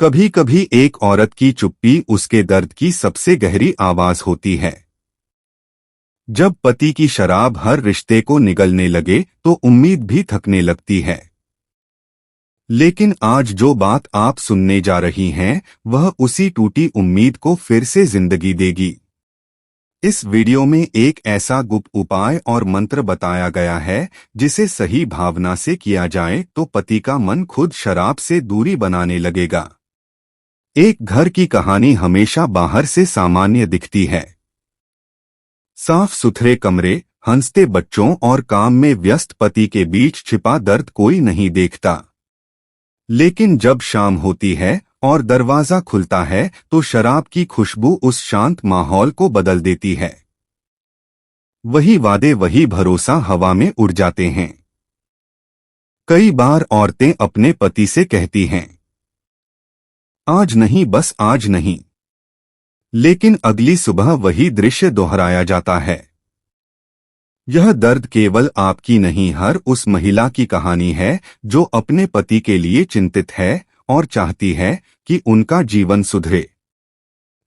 कभी कभी एक औरत की चुप्पी उसके दर्द की सबसे गहरी आवाज होती है। जब पति की शराब हर रिश्ते को निगलने लगे तो उम्मीद भी थकने लगती है। लेकिन आज जो बात आप सुनने जा रही हैं, वह उसी टूटी उम्मीद को फिर से जिंदगी देगी। इस वीडियो में एक ऐसा गुप्त उपाय और मंत्र बताया गया है, जिसे सही भावना से किया जाए तो पति का मन खुद शराब से दूरी बनाने लगेगा। एक घर की कहानी हमेशा बाहर से सामान्य दिखती है। साफ सुथरे कमरे, हंसते बच्चों और काम में व्यस्त पति के बीच छिपा दर्द कोई नहीं देखता। लेकिन जब शाम होती है और दरवाजा खुलता है तो शराब की खुशबू उस शांत माहौल को बदल देती है। वही वादे, वही भरोसा हवा में उड़ जाते हैं। कई बार औरतें अपने पति से कहती हैं, आज नहीं, बस आज नहीं। लेकिन अगली सुबह वही दृश्य दोहराया जाता है। यह दर्द केवल आपकी नहीं, हर उस महिला की कहानी है जो अपने पति के लिए चिंतित है और चाहती है कि उनका जीवन सुधरे।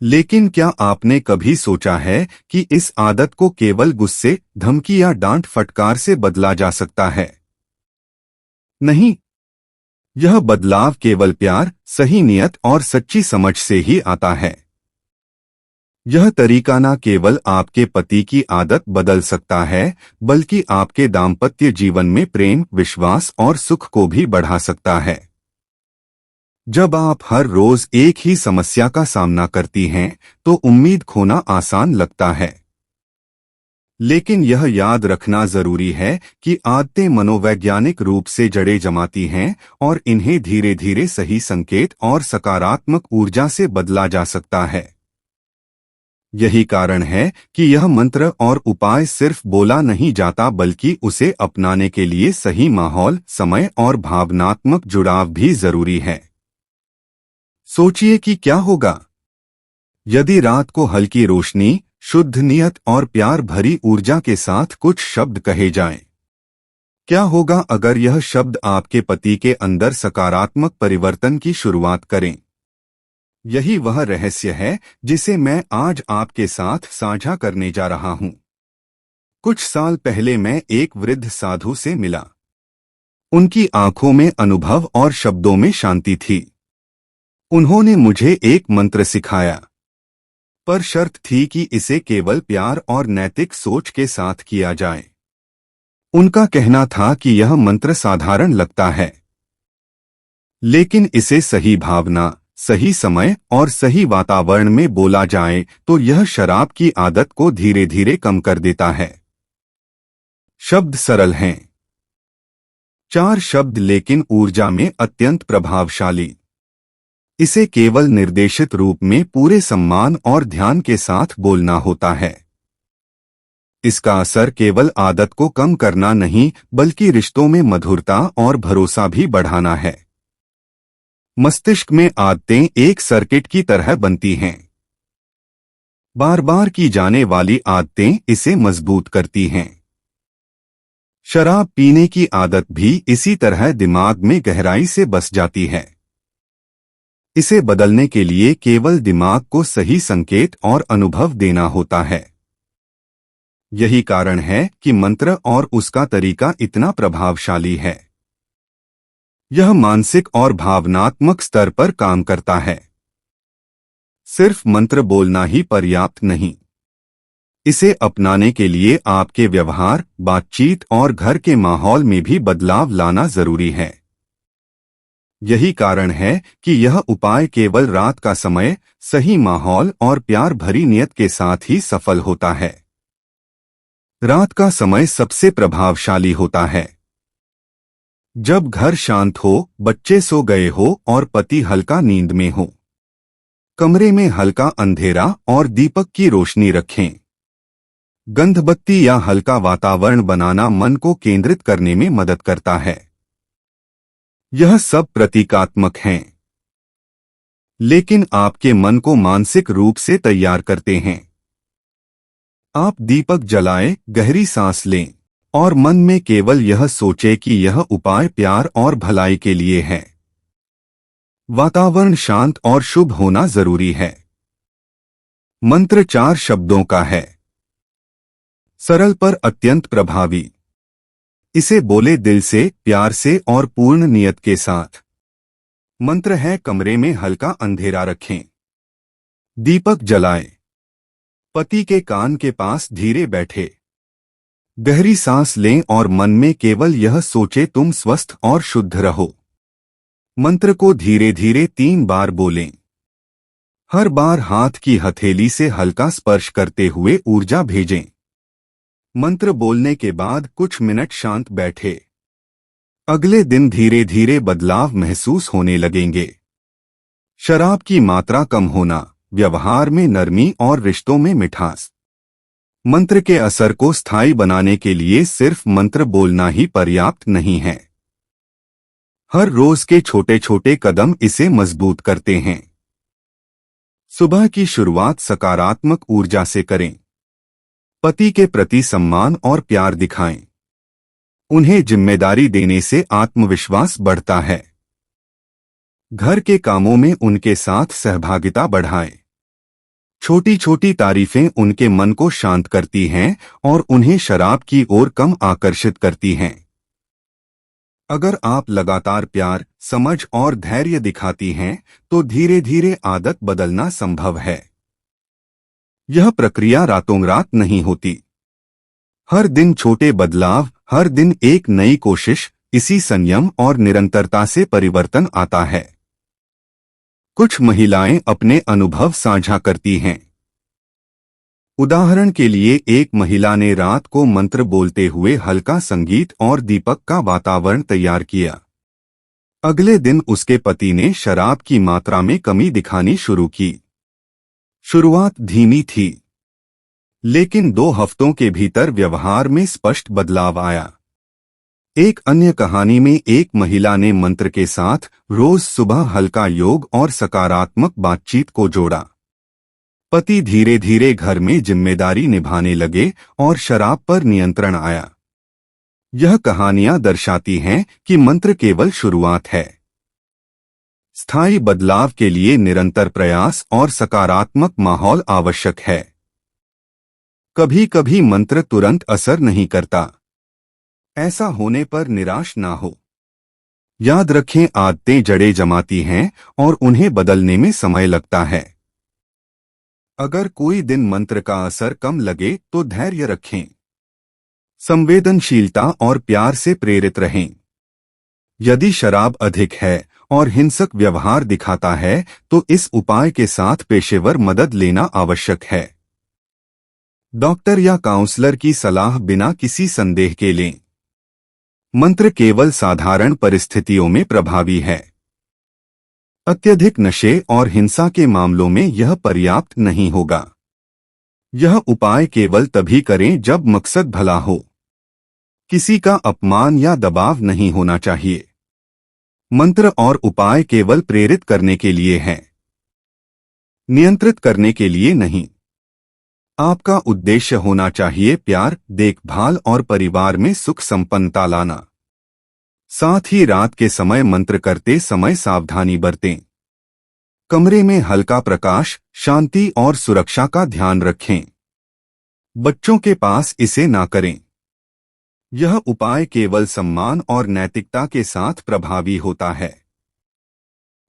लेकिन क्या आपने कभी सोचा है कि इस आदत को केवल गुस्से, धमकी या डांट फटकार से बदला जा सकता है? नहीं, यह बदलाव केवल प्यार, सही नियत और सच्ची समझ से ही आता है। यह तरीका न केवल आपके पति की आदत बदल सकता है, बल्कि आपके दाम्पत्य जीवन में प्रेम, विश्वास और सुख को भी बढ़ा सकता है। जब आप हर रोज एक ही समस्या का सामना करती हैं, तो उम्मीद खोना आसान लगता है। लेकिन यह याद रखना जरूरी है कि आदतें मनोवैज्ञानिक रूप से जड़ें जमाती हैं और इन्हें धीरे धीरे सही संकेत और सकारात्मक ऊर्जा से बदला जा सकता है। यही कारण है कि यह मंत्र और उपाय सिर्फ बोला नहीं जाता, बल्कि उसे अपनाने के लिए सही माहौल, समय और भावनात्मक जुड़ाव भी जरूरी है। सोचिए कि क्या होगा यदि रात को हल्की रोशनी, शुद्ध नियत और प्यार भरी ऊर्जा के साथ कुछ शब्द कहे जाएं। क्या होगा अगर यह शब्द आपके पति के अंदर सकारात्मक परिवर्तन की शुरुआत करें? यही वह रहस्य है जिसे मैं आज आपके साथ साझा करने जा रहा हूं। कुछ साल पहले मैं एक वृद्ध साधु से मिला। उनकी आंखों में अनुभव और शब्दों में शांति थी। उन्होंने मुझे एक मंत्र सिखाया, पर शर्त थी कि इसे केवल प्यार और नैतिक सोच के साथ किया जाए। उनका कहना था कि यह मंत्र साधारण लगता है, लेकिन इसे सही भावना, सही समय और सही वातावरण में बोला जाए तो यह शराब की आदत को धीरे धीरे कम कर देता है। शब्द सरल हैं, 4 शब्द, लेकिन ऊर्जा में अत्यंत प्रभावशाली। इसे केवल निर्देशित रूप में पूरे सम्मान और ध्यान के साथ बोलना होता है। इसका असर केवल आदत को कम करना नहीं, बल्कि रिश्तों में मधुरता और भरोसा भी बढ़ाना है। मस्तिष्क में आदतें एक सर्किट की तरह बनती हैं। बार बार की जाने वाली आदतें इसे मजबूत करती हैं। शराब पीने की आदत भी इसी तरह दिमाग में गहराई से बस जाती है। इसे बदलने के लिए केवल दिमाग को सही संकेत और अनुभव देना होता है। यही कारण है कि मंत्र और उसका तरीका इतना प्रभावशाली है। यह मानसिक और भावनात्मक स्तर पर काम करता है। सिर्फ मंत्र बोलना ही पर्याप्त नहीं। इसे अपनाने के लिए आपके व्यवहार, बातचीत और घर के माहौल में भी बदलाव लाना जरूरी है। यही कारण है कि यह उपाय केवल रात का समय, सही माहौल और प्यार भरी नियत के साथ ही सफल होता है। रात का समय सबसे प्रभावशाली होता है, जब घर शांत हो, बच्चे सो गए हो और पति हल्का नींद में हो। कमरे में हल्का अंधेरा और दीपक की रोशनी रखें। गंधबत्ती या हल्का वातावरण बनाना मन को केंद्रित करने में मदद करता है। यह सब प्रतीकात्मक हैं, लेकिन आपके मन को मानसिक रूप से तैयार करते हैं। आप दीपक जलाएं, गहरी सांस लें और मन में केवल यह सोचे कि यह उपाय प्यार और भलाई के लिए है। वातावरण शांत और शुभ होना जरूरी है। मंत्र 4 शब्दों का है। सरल पर अत्यंत प्रभावी। इसे बोले दिल से, प्यार से और पूर्ण नियत के साथ। मंत्र है, कमरे में हल्का अंधेरा रखें। दीपक जलाएं। पति के कान के पास धीरे बैठे। गहरी सांस लें और मन में केवल यह सोचे, तुम स्वस्थ और शुद्ध रहो। मंत्र को धीरे धीरे 3 बार बोलें। हर बार हाथ की हथेली से हल्का स्पर्श करते हुए ऊर्जा भेजें। मंत्र बोलने के बाद कुछ मिनट शांत बैठे। अगले दिन धीरे धीरे बदलाव महसूस होने लगेंगे। शराब की मात्रा कम होना, व्यवहार में नरमी और रिश्तों में मिठास। मंत्र के असर को स्थायी बनाने के लिए सिर्फ मंत्र बोलना ही पर्याप्त नहीं है। हर रोज के छोटे छोटे कदम इसे मजबूत करते हैं। सुबह की शुरुआत सकारात्मक ऊर्जा से करें। पति के प्रति सम्मान और प्यार दिखाएं। उन्हें जिम्मेदारी देने से आत्मविश्वास बढ़ता है। घर के कामों में उनके साथ सहभागिता बढ़ाएं। छोटी छोटी तारीफें उनके मन को शांत करती हैं और उन्हें शराब की ओर कम आकर्षित करती हैं। अगर आप लगातार प्यार, समझ और धैर्य दिखाती हैं, तो धीरे धीरे आदत बदलना संभव है। यह प्रक्रिया रातों रात नहीं होती। हर दिन छोटे बदलाव, हर दिन एक नई कोशिश, इसी संयम और निरंतरता से परिवर्तन आता है। कुछ महिलाएं अपने अनुभव साझा करती हैं। उदाहरण के लिए, एक महिला ने रात को मंत्र बोलते हुए हल्का संगीत और दीपक का वातावरण तैयार किया। अगले दिन उसके पति ने शराब की मात्रा में कमी दिखानी शुरू की। शुरुआत धीमी थी, लेकिन 2 हफ्तों के भीतर व्यवहार में स्पष्ट बदलाव आया। एक अन्य कहानी में एक महिला ने मंत्र के साथ रोज सुबह हल्का योग और सकारात्मक बातचीत को जोड़ा। पति धीरे धीरे घर में जिम्मेदारी निभाने लगे और शराब पर नियंत्रण आया। यह कहानियां दर्शाती हैं कि मंत्र केवल शुरुआत है। स्थायी बदलाव के लिए निरंतर प्रयास और सकारात्मक माहौल आवश्यक है। कभी कभी मंत्र तुरंत असर नहीं करता। ऐसा होने पर निराश ना हो। याद रखें, आदतें जड़ें जमाती हैं और उन्हें बदलने में समय लगता है। अगर कोई दिन मंत्र का असर कम लगे तो धैर्य रखें। संवेदनशीलता और प्यार से प्रेरित रहें। यदि शराब अधिक है और हिंसक व्यवहार दिखाता है, तो इस उपाय के साथ पेशेवर मदद लेना आवश्यक है। डॉक्टर या काउंसलर की सलाह बिना किसी संदेह के लें। मंत्र केवल साधारण परिस्थितियों में प्रभावी है। अत्यधिक नशे और हिंसा के मामलों में यह पर्याप्त नहीं होगा। यह उपाय केवल तभी करें जब मकसद भला हो। किसी का अपमान या दबाव नहीं होना चाहिए। मंत्र और उपाय केवल प्रेरित करने के लिए हैं, नियंत्रित करने के लिए नहीं। आपका उद्देश्य होना चाहिए प्यार, देखभाल और परिवार में सुख संपन्नता लाना। साथ ही रात के समय मंत्र करते समय सावधानी बरतें। कमरे में हल्का प्रकाश, शांति और सुरक्षा का ध्यान रखें। बच्चों के पास इसे ना करें। यह उपाय केवल सम्मान और नैतिकता के साथ प्रभावी होता है।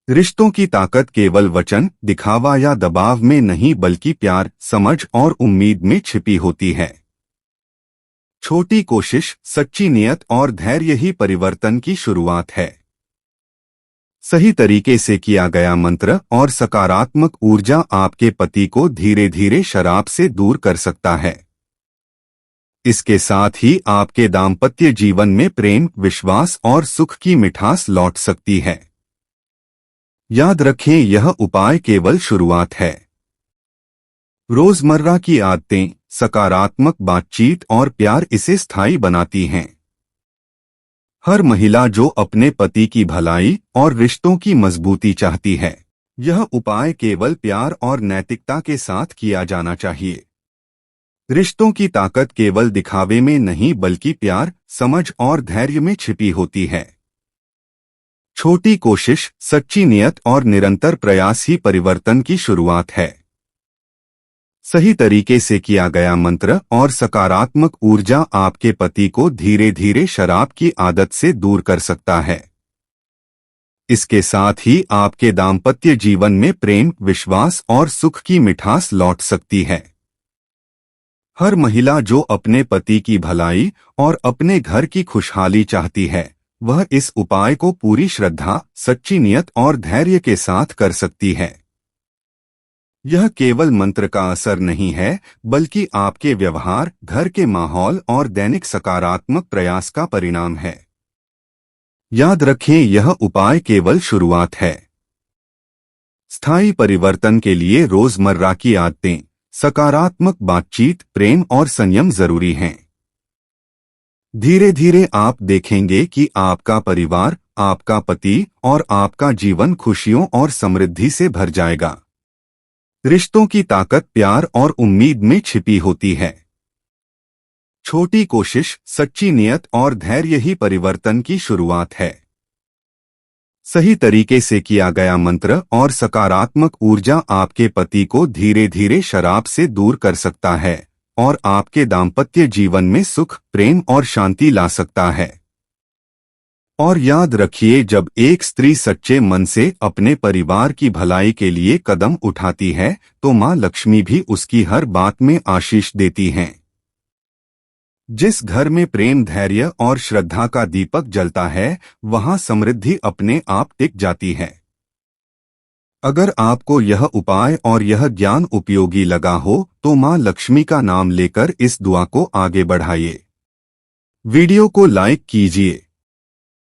रिश्तों की ताकत केवल वचन, दिखावा या दबाव में नहीं, बल्कि प्यार, समझ और उम्मीद में छिपी होती है। छोटी कोशिश, सच्ची नियत और धैर्य ही परिवर्तन की शुरुआत है। सही तरीके से किया गया मंत्र और सकारात्मक ऊर्जा आपके पति को धीरे धीरे शराब से दूर कर सकता है। इसके साथ ही आपके दाम्पत्य जीवन में प्रेम, विश्वास और सुख की मिठास लौट सकती है। याद रखें, यह उपाय केवल शुरुआत है। रोजमर्रा की आदतें, सकारात्मक बातचीत और प्यार इसे स्थायी बनाती हैं। हर महिला जो अपने पति की भलाई और रिश्तों की मजबूती चाहती है, यह उपाय केवल प्यार और नैतिकता के साथ किया जाना चाहिए। रिश्तों की ताकत केवल दिखावे में नहीं, बल्कि प्यार, समझ और धैर्य में छिपी होती है। छोटी कोशिश, सच्ची नियत और निरंतर प्रयास ही परिवर्तन की शुरुआत है। सही तरीके से किया गया मंत्र और सकारात्मक ऊर्जा आपके पति को धीरे धीरे शराब की आदत से दूर कर सकता है। इसके साथ ही आपके दाम्पत्य जीवन में प्रेम, विश्वास और सुख की मिठास लौट सकती है। हर महिला जो अपने पति की भलाई और अपने घर की खुशहाली चाहती है, वह इस उपाय को पूरी श्रद्धा, सच्ची नियत और धैर्य के साथ कर सकती है। यह केवल मंत्र का असर नहीं है, बल्कि आपके व्यवहार, घर के माहौल और दैनिक सकारात्मक प्रयास का परिणाम है। याद रखें, यह उपाय केवल शुरुआत है। स्थायी परिवर्तन के लिए रोजमर्रा की आदतें, सकारात्मक बातचीत, प्रेम और संयम जरूरी हैं। धीरे धीरे आप देखेंगे कि आपका परिवार, आपका पति और आपका जीवन खुशियों और समृद्धि से भर जाएगा। रिश्तों की ताकत प्यार और उम्मीद में छिपी होती है। छोटी कोशिश, सच्ची नियत और धैर्य ही परिवर्तन की शुरुआत है। सही तरीके से किया गया मंत्र और सकारात्मक ऊर्जा आपके पति को धीरे धीरे शराब से दूर कर सकता है और आपके दाम्पत्य जीवन में सुख, प्रेम और शांति ला सकता है। और याद रखिए, जब एक स्त्री सच्चे मन से अपने परिवार की भलाई के लिए कदम उठाती है, तो मां लक्ष्मी भी उसकी हर बात में आशीष देती हैं। जिस घर में प्रेम, धैर्य और श्रद्धा का दीपक जलता है, वहां समृद्धि अपने आप टिक जाती है। अगर आपको यह उपाय और यह ज्ञान उपयोगी लगा हो, तो मां लक्ष्मी का नाम लेकर इस दुआ को आगे बढ़ाइए। वीडियो को लाइक कीजिए।